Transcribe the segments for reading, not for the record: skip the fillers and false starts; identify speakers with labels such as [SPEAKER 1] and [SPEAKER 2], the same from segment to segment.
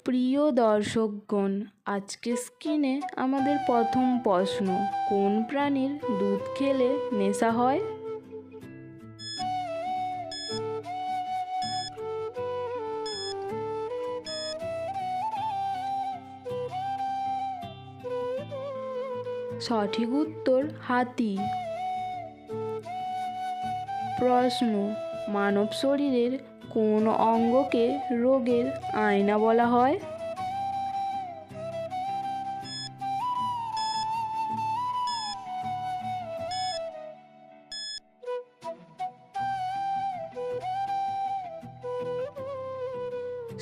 [SPEAKER 1] প্রিয় দর্শকগণ, আজকে স্ক্রিনে আমাদের প্রথম প্রশ্ন, কোন প্রাণীর দুধ খেলে নেশা হয়? সঠিক উত্তর হাতি। প্রশ্ন, মানব শরীরের কোন অঙ্গকে রোগের আয়না বলা হয়?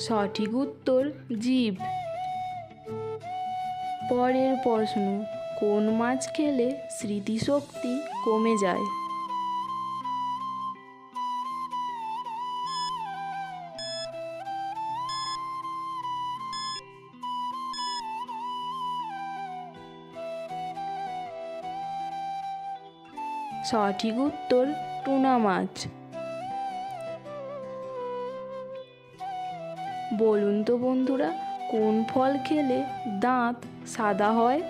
[SPEAKER 1] সঠিক উত্তর জিভ। পরের প্রশ্ন, কোন মাছ খেলে স্মৃতিশক্তি কমে যায়? সঠিক উত্তর টুনা মাছ। বলুন তো বন্ধুরা, কোন ফল খেলে দাঁত সাদা হয়?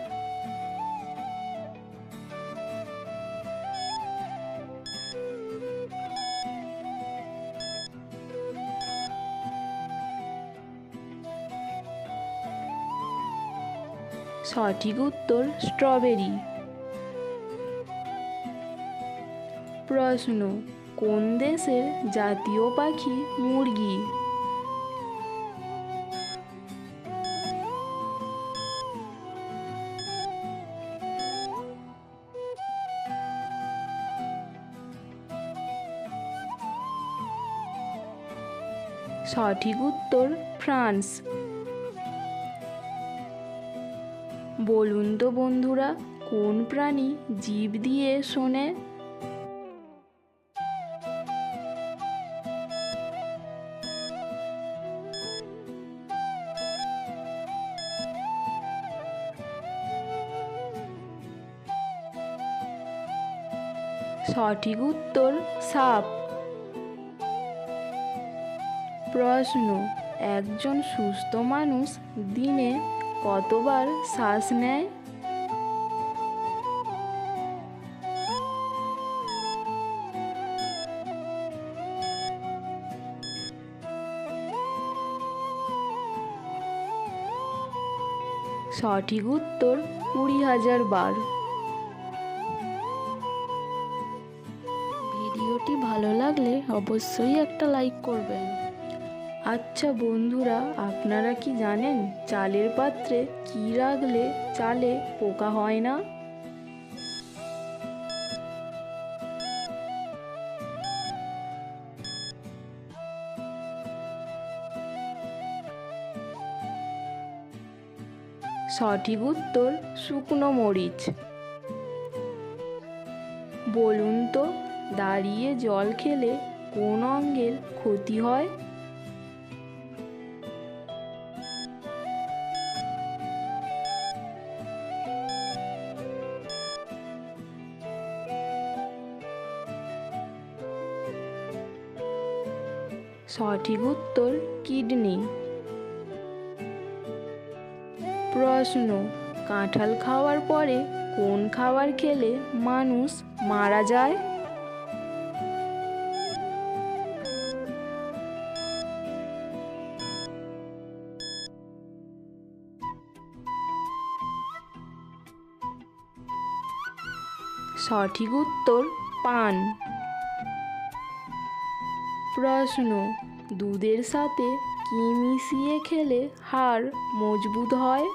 [SPEAKER 1] সঠিক উত্তর স্ট্রবেরি। প্রশ্ন, কোন দেশের জাতীয় পাখি মুরগি? সঠিক উত্তর ফ্রান্স। বলুন তো বন্ধুরা, কোন প্রাণী জিভ দিয়ে শোনে? সঠিক উত্তর সাপ। প্রশ্ন, একজন সুস্থ মানুষ দিনে কতবার শ্বাস নেয়? সঠিক উত্তর 20,000 বার। ভিডিওটি ভালো লাগলে অবশ্যই একটা লাইক করবেন। আচ্ছা বন্ধুরা, আপনারা কি জানেন চালের পাত্রে কি রাখলে চালে পোকা হয় না? সঠিক উত্তর শুকনো মরিচ। বলুন তো, দাঁড়িয়ে জল খেলে কোন অঙ্গের ক্ষতি হয়? সঠিক উত্তর কিডনি। প্রশ্ন, কাঁঠাল খাওয়ার পরে কোন খাবার খেলে মানুষ মারা যায়? সঠিক উত্তর পান। প্রশ্ন, দুধের সাথে কি মিশিয়ে খেলে হাড় মজবুত হয়?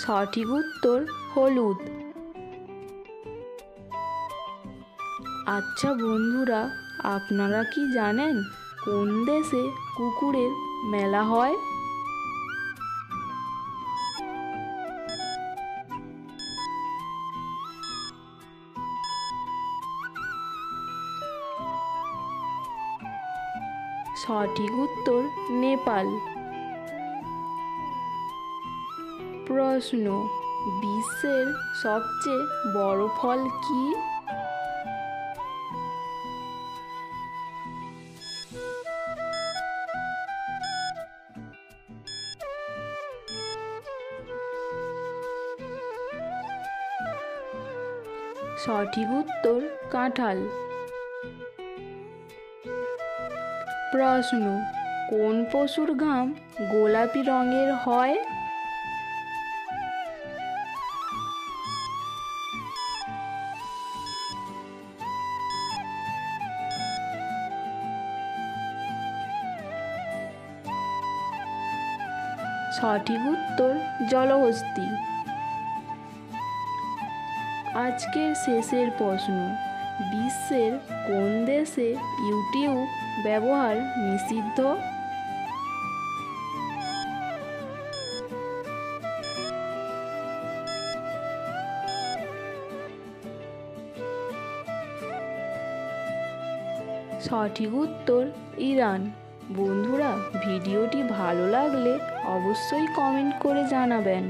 [SPEAKER 1] সঠিক উত্তর হলুদ। আচ্ছা বন্ধুরা, আপনারা কি জানেন কোন দেশে কুকুরের মেলা হয়? সঠিক উত্তর নেপাল। প্রশ্ন, বিশ্বের সবচেয়ে বড় ফল কি? সঠিক উত্তর কাঁঠাল। প্রশ্ন, কোন পশুর ঘাম গোলাপি রঙের হয়? সঠিক উত্তর জলহস্তী। আজকের শেষের প্রশ্ন, বিশ্বের কোন দেশে ইউটিউব ব্যবহার নিষিদ্ধ? সঠিক উত্তর ইরান। বন্ধুরা, ভিডিওটি ভালো লাগলে অবশ্যই কমেন্ট করে জানাবেন।